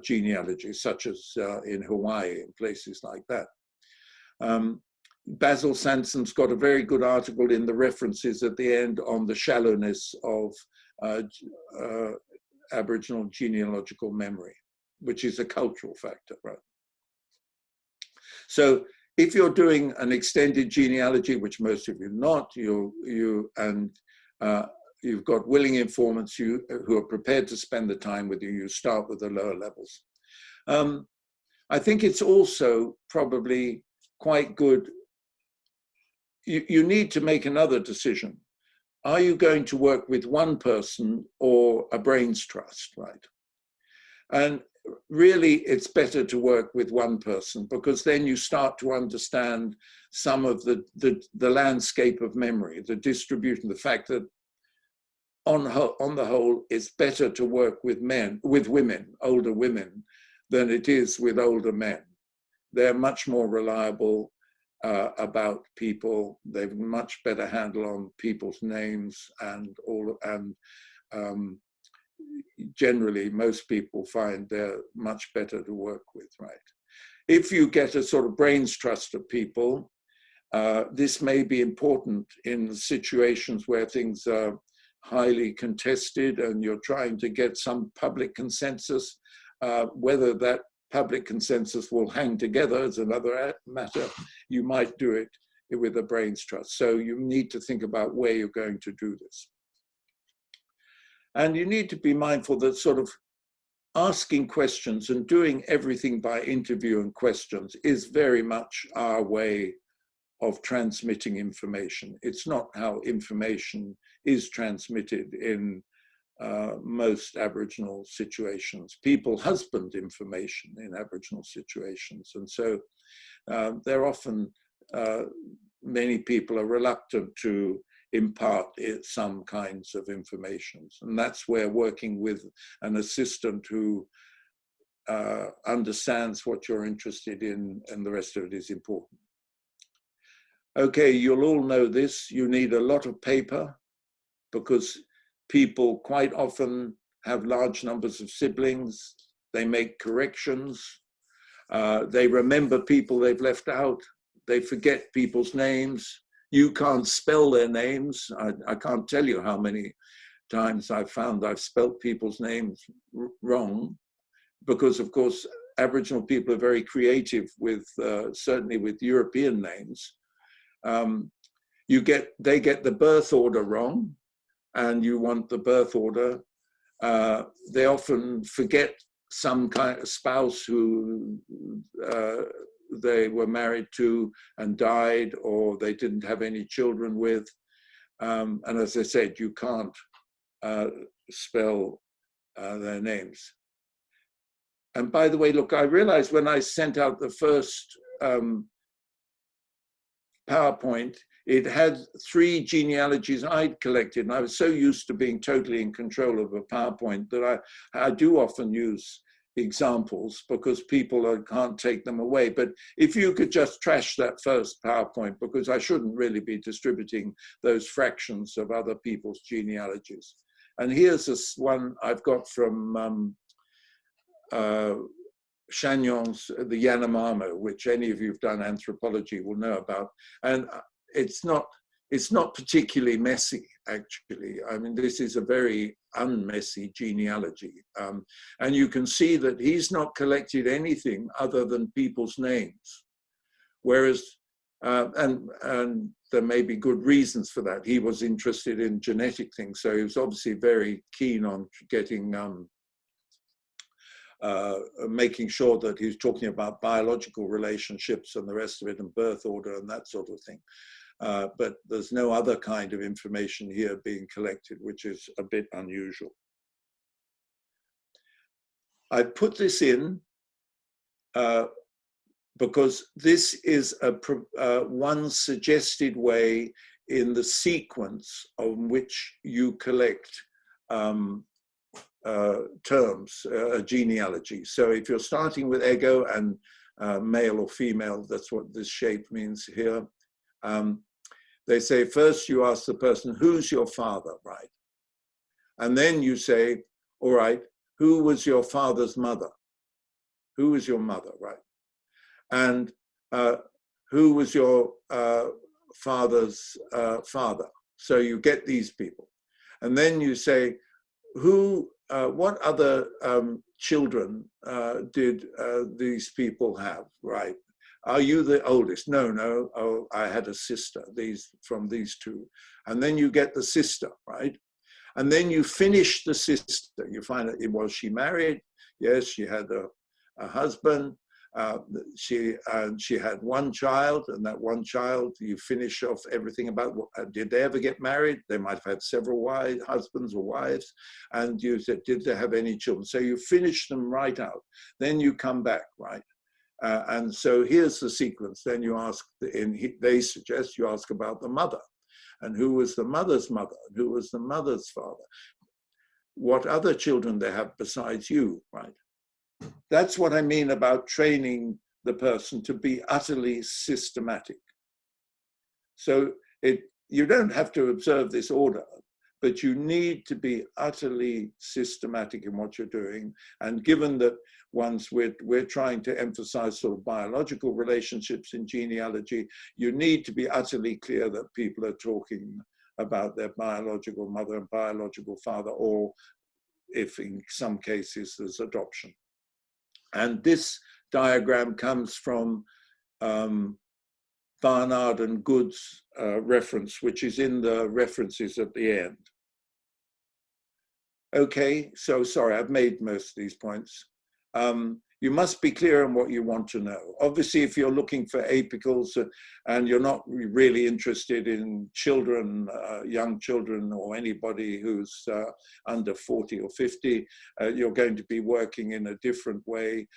genealogy, such as in Hawaii and places like that. Basil Sanson's got a very good article in the references at the end on the shallowness of Aboriginal genealogical memory, which is a cultural factor, right? So if you're doing an extended genealogy, which most of you not, you've got willing informants who are prepared to spend the time with you, you start with the lower levels. I think it's also probably quite good. You need to make another decision. Are you going to work with one person or a brains trust, right? And really, it's better to work with one person, because then you start to understand some of the landscape of memory, the distribution, the fact that on the whole, it's better to work with women, older women, than it is with older men. They're much more reliable about people. They've much better handle on people's names and generally, most people find they're much better to work with, right? If you get a sort of brains trust of people, this may be important in situations where things are highly contested and you're trying to get some public consensus. Whether that public consensus will hang together is another matter. You might do it with a brains trust. So you need to think about where you're going to do this. And you need to be mindful that sort of asking questions and doing everything by interview and questions is very much our way of transmitting information. It's not how information is transmitted in most Aboriginal situations. People husband information in Aboriginal situations. And so they're often, many people are reluctant to impart some kinds of information. And that's where working with an assistant who understands what you're interested in and the rest of it is important. Okay, you'll all know this. You need a lot of paper because people quite often have large numbers of siblings. They make corrections. They remember people they've left out. They forget people's names. You can't spell their names. I can't tell you how many times I've found I've spelt people's names wrong, because of course, Aboriginal people are very creative with, certainly with European names. They get the birth order wrong, and you want the birth order. They often forget some kind of spouse who they were married to and died, or they didn't have any children with. And as I said, you can't spell their names. And by the way, look, I realized when I sent out the first PowerPoint, it had 3 genealogies I'd collected, and I was so used to being totally in control of a PowerPoint that I do often use examples because people can't take them away. But if you could just trash that first PowerPoint, because I shouldn't really be distributing those fractions of other people's genealogies. And here's this one I've got from Chagnon's The Yanomamo, which any of you who've done anthropology will know about. And it's not particularly messy, actually. I mean, this is a very unmessy genealogy. And you can see that he's not collected anything other than people's names. Whereas, and there may be good reasons for that. He was interested in genetic things, so he was obviously very keen on getting making sure that he's talking about biological relationships and the rest of it, and birth order and that sort of thing. But there's no other kind of information here being collected, which is a bit unusual. I put this in because this is one suggested way in the sequence on which you collect terms, a genealogy. So if you're starting with ego and male or female, that's what this shape means here. They say first you ask the person, who's your father, right? And then you say, all right, who was your father's mother? Who was your mother, right? And who was your father's father? So you get these people. And then you say, what other children did these people have, right? Are you the oldest? No, oh, I had a sister, from these 2. And then you get the sister, right? And then you finish the sister. You find out, was she married? Yes, she had a husband. She had 1 child, and that 1 child, you finish off everything about did they ever get married? They might have had several husbands or wives, and you said, did they have any children? So you finish them right out. Then you come back, right? And so here's the sequence. Then you ask, they suggest you ask about the mother, and who was the mother's mother, and who was the mother's father? What other children they have besides you, right? That's what I mean about training the person to be utterly systematic. So you don't have to observe this order, but you need to be utterly systematic in what you're doing. And given that once we're trying to emphasize sort of biological relationships in genealogy, you need to be utterly clear that people are talking about their biological mother and biological father, or if in some cases there's adoption. And this diagram comes from Barnard and Good's reference, which is in the references at the end. Okay, so sorry, I've made most of these points. You must be clear on what you want to know. Obviously, if you're looking for apicals and you're not really interested in children, young children, or anybody who's under 40 or 50, you're going to be working in a different way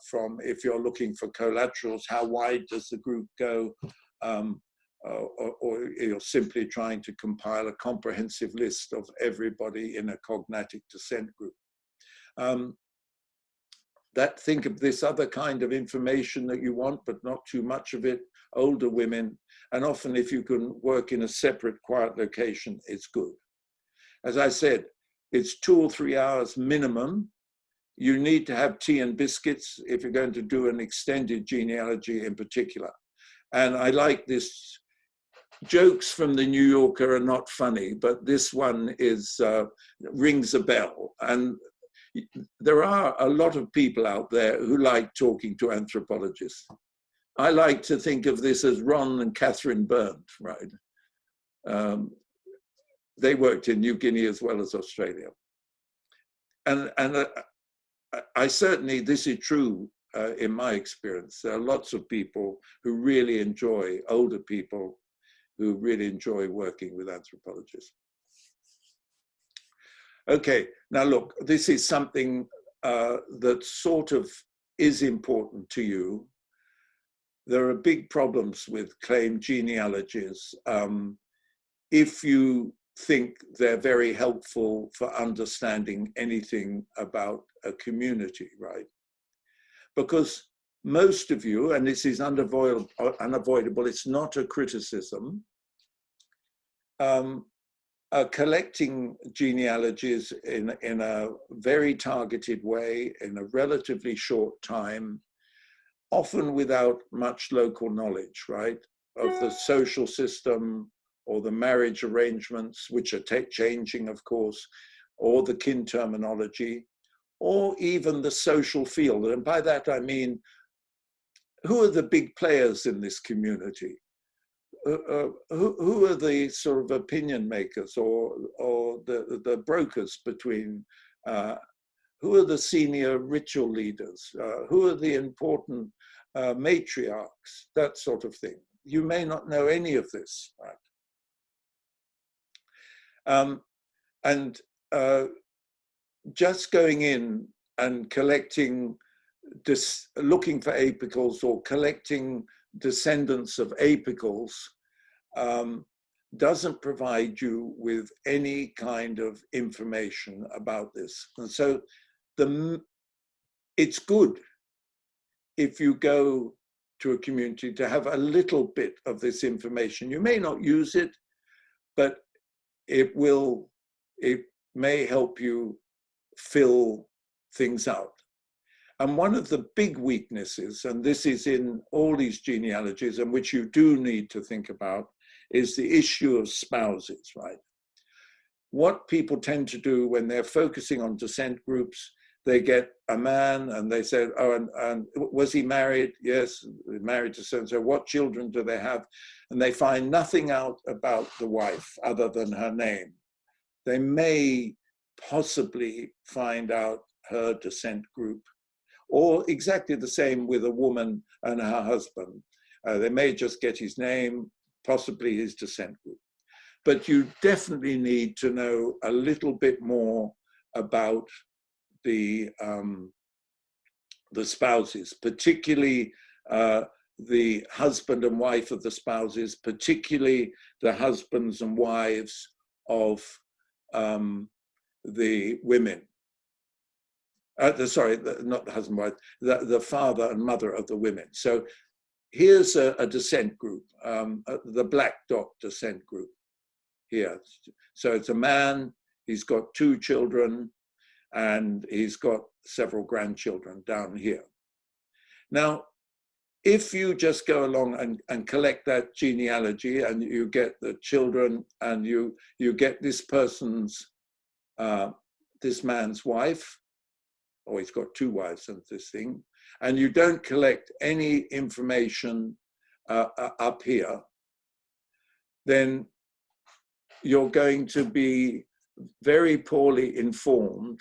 from if you're looking for collaterals, how wide does the group go? Or you're simply trying to compile a comprehensive list of everybody in a cognatic descent group. Think of this other kind of information that you want, but not too much of it, older women, and often if you can work in a separate quiet location, it's good. As I said, it's 2 or 3 hours minimum. You need to have tea and biscuits if you're going to do an extended genealogy in particular. And I like this. Jokes from the New Yorker are not funny, but this one rings a bell. And there are a lot of people out there who like talking to anthropologists. I like to think of this as Ron and Catherine Byrne, right? They worked in New Guinea as well as Australia. And I certainly, this is true in my experience. There are lots of people who really enjoy, older people who really enjoy working with anthropologists. Okay, now look, this is something that sort of is important to you. There are big problems with claimed genealogies if you think they're very helpful for understanding anything about a community, right? Because most of you, and this is unavoidable, it's not a criticism, are collecting genealogies in a very targeted way, in a relatively short time, often without much local knowledge, right, of the social system or the marriage arrangements, which are changing, of course, or the kin terminology, or even the social field. And by that I mean, who are the big players in this community? Who are the sort of opinion makers or the brokers between, who are the senior ritual leaders? Who are the important matriarchs? That sort of thing. You may not know any of this, right? And just going in and collecting, looking for apicals or collecting descendants of apicals doesn't provide you with any kind of information about this. And so it's good if you go to a community to have a little bit of this information. You may not use it, but it may help you fill things out. And one of the big weaknesses, and this is in all these genealogies, and which you do need to think about, is the issue of spouses, right? What people tend to do when they're focusing on descent groups, they get a man and they say, oh, and was he married? Yes, married to so-and-so. What children do they have? And they find nothing out about the wife other than her name. They may possibly find out her descent group, or exactly the same with a woman and her husband. They may just get his name, possibly his descent group. But you definitely need to know a little bit more about the spouses, particularly the husband and wife of the spouses, particularly the husbands and wives of the women. Not the husband and wife, the father and mother of the women. So here's a descent group, the black dot descent group here. So it's a man, he's got 2 children, and he's got several grandchildren down here. Now, if you just go along and collect that genealogy and you get the children and you get this person's, this man's wife, or he's got 2 wives and this thing, and you don't collect any information up here, then you're going to be very poorly informed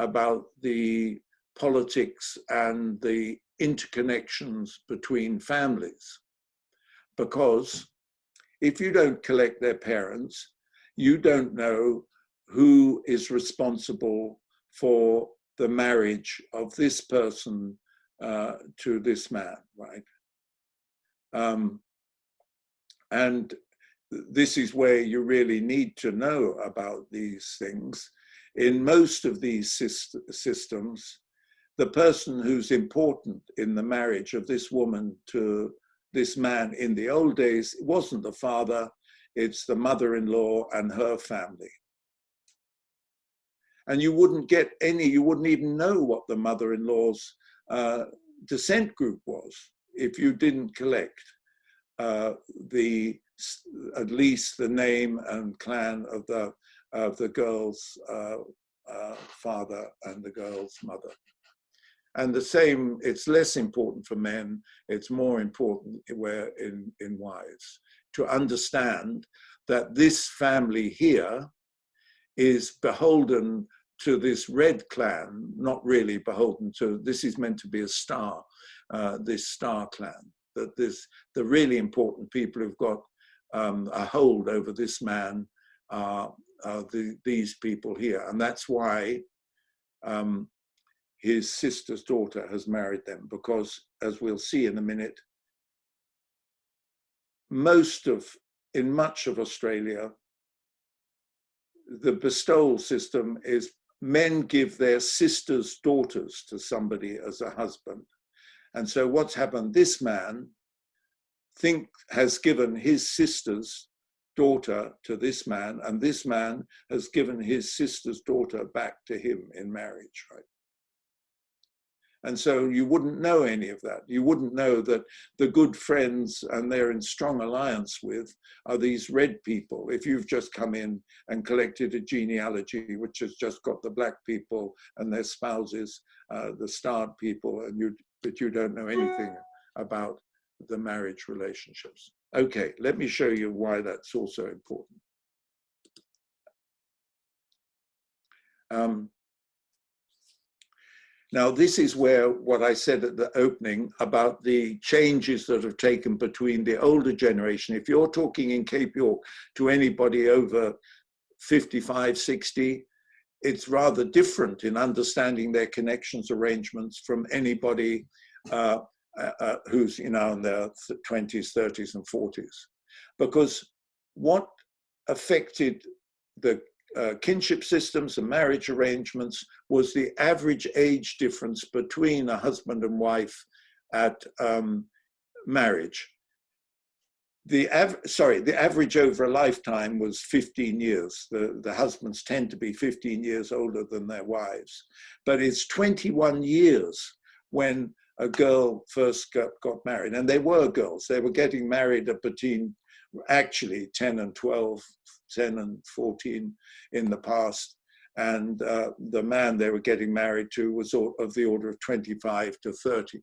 about the politics and the interconnections between families. Because if you don't collect their parents, you don't know who is responsible for the marriage of this person to this man, right? And this is where you really need to know about these things. In most of these systems, the person who's important in the marriage of this woman to this man in the old days wasn't the father, it's the mother-in-law and her family. And you wouldn't get you wouldn't even know what the mother-in-law's descent group was if you didn't collect at least the name and clan of the girl's father and the girl's mother. And the same, it's less important for men, it's more important in wives, to understand that this family here is beholden to this red clan, not really beholden to, this is meant to be a star, this star clan, that the really important people who've got a hold over this man are these people here. And that's why his sister's daughter has married them, because, as we'll see in a minute, in much of Australia, the bestowal system is men give their sisters' daughters to somebody as a husband. And so what's happened, this man has given his sister's daughter to this man, and this man has given his sister's daughter back to him in marriage, right? And so you wouldn't know any of that. You wouldn't know that the good friends and they're in strong alliance with are these red people. If you've just come in and collected a genealogy which has just got the black people and their spouses, the starred people, but you don't know anything about the marriage relationships. Okay, let me show you why that's also important. Now, this is where what I said at the opening about the changes that have taken between the older generation. If you're talking in Cape York to anybody over 55, 60, it's rather different in understanding their connections arrangements from anybody who's, in their 20s, 30s, and 40s. Because what affected the kinship systems and marriage arrangements was the average age difference between a husband and wife at marriage. The average over a lifetime was 15 years. The husbands tend to be 15 years older than their wives. But it's 21 years when a girl first got married. And they were girls. They were getting married at between, actually, 10 and 12, 10 and 14 in the past. And the man they were getting married to was of the order of 25 to 30.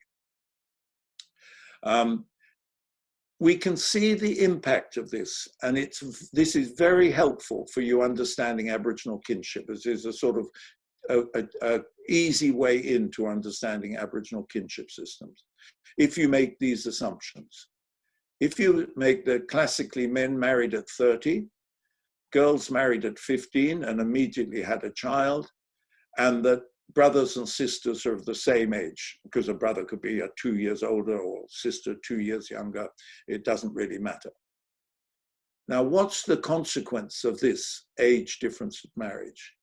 We can see the impact of this, and this is very helpful for you understanding Aboriginal kinship. This is a sort of a easy way into understanding Aboriginal kinship systems. If you make these assumptions, if you make the classically men married at 30, girls married at 15 and immediately had a child, and that brothers and sisters are of the same age, because a brother could be 2 years older or sister 2 years younger. It doesn't really matter. Now, what's the consequence of this age difference of marriage?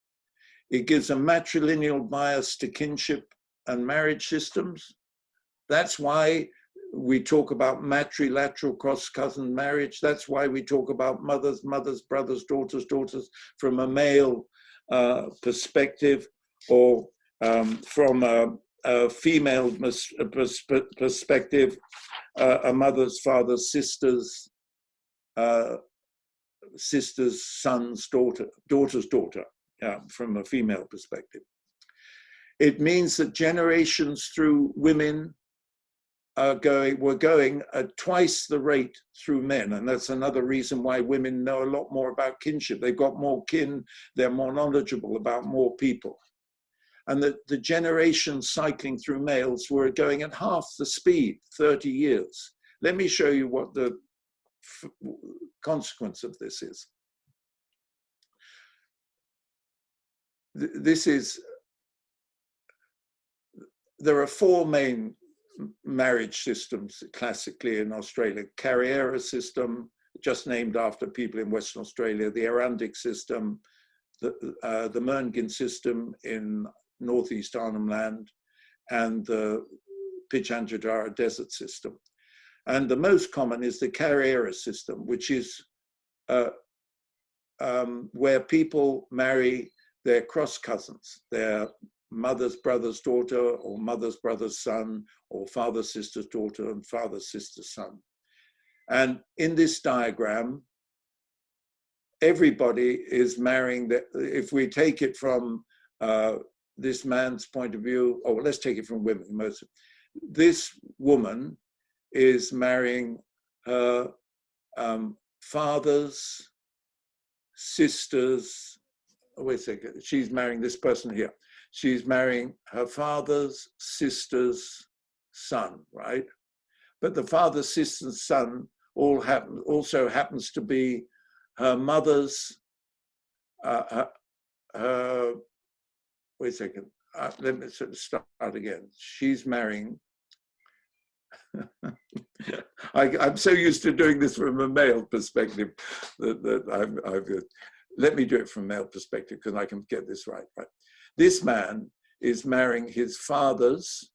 It gives a matrilineal bias to kinship and marriage systems. That's why we talk about matrilateral cross-cousin marriage. That's why we talk about mothers, brothers, daughters from a male perspective, or from a female perspective, a mother's, father's, sister's, son's daughter, daughter's daughter, from a female perspective. It means that generations through women were going at twice the rate through men. And that's another reason why women know a lot more about kinship. They've got more kin, they're more knowledgeable about more people. And that the generations cycling through males were going at half the speed, 30 years. Let me show you what the consequence of this is. There are four main marriage systems classically in Australia. Carriera system, just named after people in Western Australia, the Arandic system, the Merngen system in Northeast Arnhem Land, and the Pitjantjatjara desert system. And the most common is the Carriera system, which is where people marry their cross cousins, their mother's brother's daughter, or mother's brother's son, or father's sister's daughter and father's sister's son. And in this diagram, everybody is marrying, if we take it from this man's point of view, or let's take it from women. This woman is marrying her father's sister's, wait a second, she's marrying this person here. She's marrying her father's sister's son, right? But the father's sister's son also happens to be her mother's, wait a second, let me sort of start again. She's marrying. I'm so used to doing this from a male perspective that let me do it from a male perspective because I can get this right. This man is marrying his father's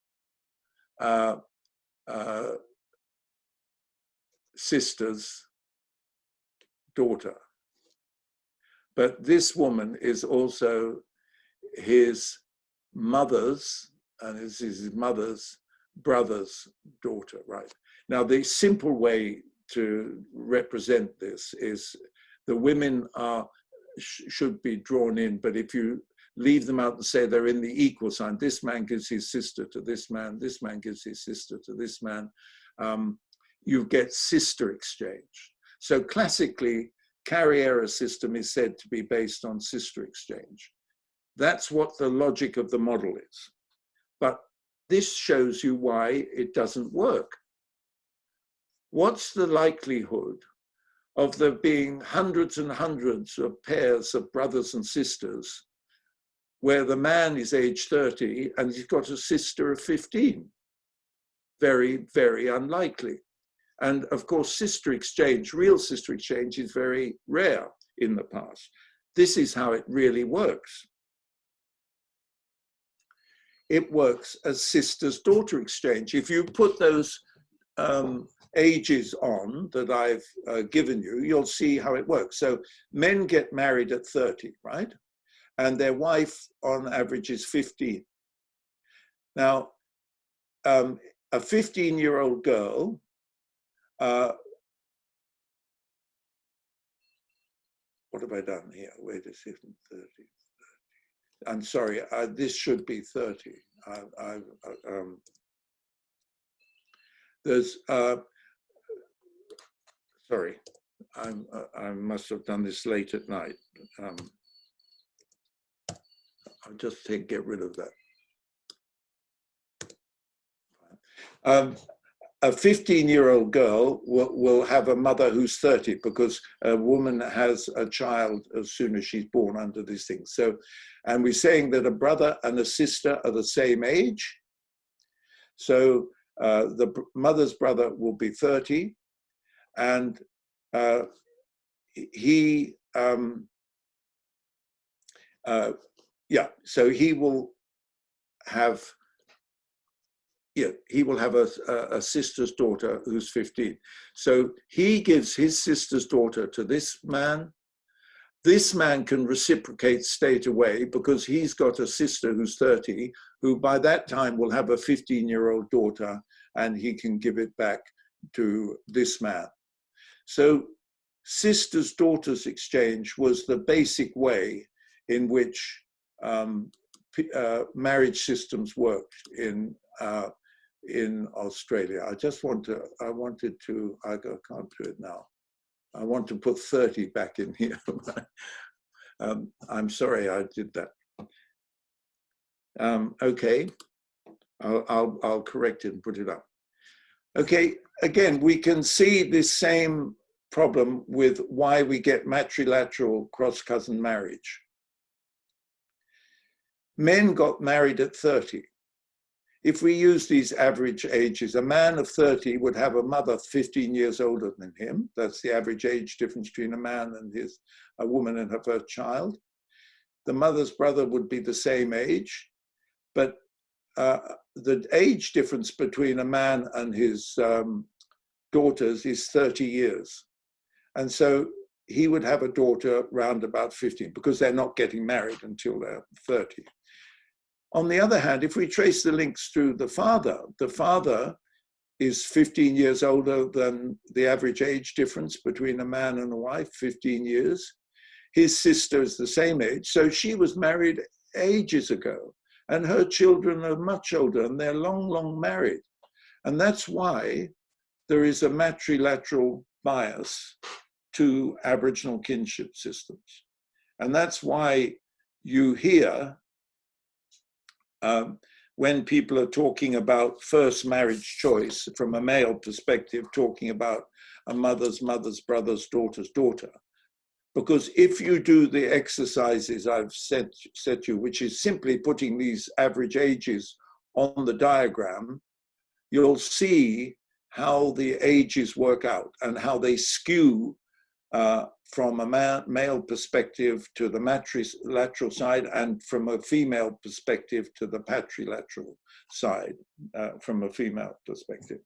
sister's daughter. But this woman is also his mother's, and is his mother's brother's daughter, right? Now, the simple way to represent this is the women should be drawn in, but if you leave them out and say they're in the equal sign, this man gives his sister to this man gives his sister to this man, you get sister exchange. So classically, carriera system is said to be based on sister exchange. That's what the logic of the model is. But this shows you why it doesn't work. What's the likelihood of there being hundreds and hundreds of pairs of brothers and sisters where the man is age 30 and he's got a sister of 15? Very, very unlikely. And of course, sister exchange, real sister exchange, is very rare in the past. This is how it really works. It works as sister's daughter exchange. If you put those ages on that I've given you, you'll see how it works. So men get married at 30, right? And their wife on average is 15. Now, a 15-year-old girl, what have I done here? Wait a second, 30. I'm sorry, this should be 30. Sorry, I must have done this late at night. I'll just get rid of that. A 15-year-old girl will have a mother who's 30 because a woman has a child as soon as she's born under these things. So, and we're saying that a brother and a sister are the same age. So the mother's brother will be 30, and so he will have a sister's daughter who's 15. So he gives his sister's daughter to this man. This man can reciprocate straight away because he's got a sister who's 30, who by that time will have a 15-year-old daughter, and he can give it back to this man. So sister's daughters exchange was the basic way in which marriage systems worked in Australia. I can't do it now. I want to put 30 back in here. I'm sorry I did that. Okay, I'll correct it and put it up. Okay, again, we can see this same problem with why we get matrilateral cross-cousin marriage. Men got married at 30. If we use these average ages, a man of 30 would have a mother 15 years older than him. That's the average age difference between a man and a woman and her first child. The mother's brother would be the same age, but the age difference between a man and his daughters is 30 years. And so he would have a daughter round about 15 because they're not getting married until they're 30. On the other hand, if we trace the links through the father is 15 years older than the average age difference between a man and a wife, 15 years. His sister is the same age, so she was married ages ago, and her children are much older, and they're long, long married. And that's why there is a matrilateral bias to Aboriginal kinship systems. And that's why you hear when people are talking about first marriage choice from a male perspective, talking about a mother's brother's daughter's daughter, Because if you do the exercises I've said to you, which is simply putting these average ages on the diagram, you'll see how the ages work out and how they skew from a male perspective to the matrilateral side, and from a female perspective to the patrilateral side, from a female perspective,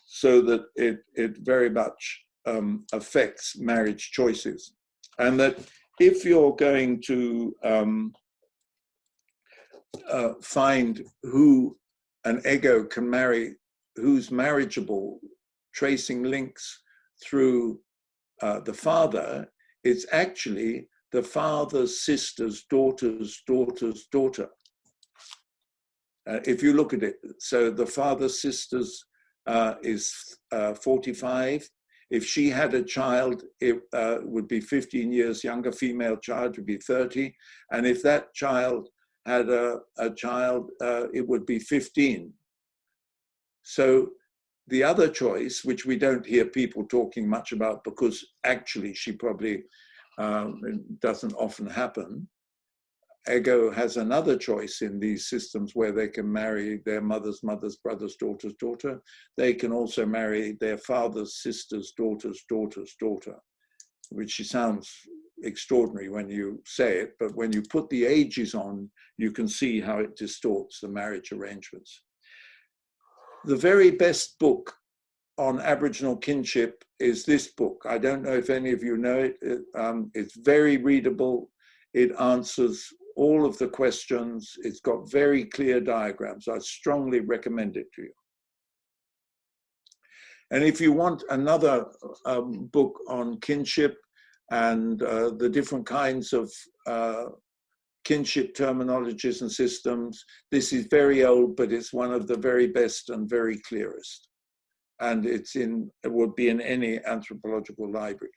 so that it very much affects marriage choices. And that if you're going to find who an ego can marry, who's marriageable, tracing links through the father, it's actually the father's sister's daughter's daughter's daughter. If you look at it, so the father's sister's is 45. If she had a child, it would be 15 years younger. Female child would be 30. And if that child had a child, it would be 15. So the other choice, which we don't hear people talking much about because actually she probably doesn't often happen, ego has another choice in these systems where they can marry their mother's mother's brother's daughter's daughter. They can also marry their father's sister's daughter's daughter's daughter, which sounds extraordinary when you say it, but when you put the ages on, you can see how it distorts the marriage arrangements. The very best book on Aboriginal kinship is this book. I don't know if any of you know it. It's very readable. It answers all of the questions. It's got very clear diagrams. I strongly recommend it to you. And if you want another book on kinship and the different kinds of kinship terminologies and systems, this is very old, but it's one of the very best and very clearest. And it would be in any anthropological library.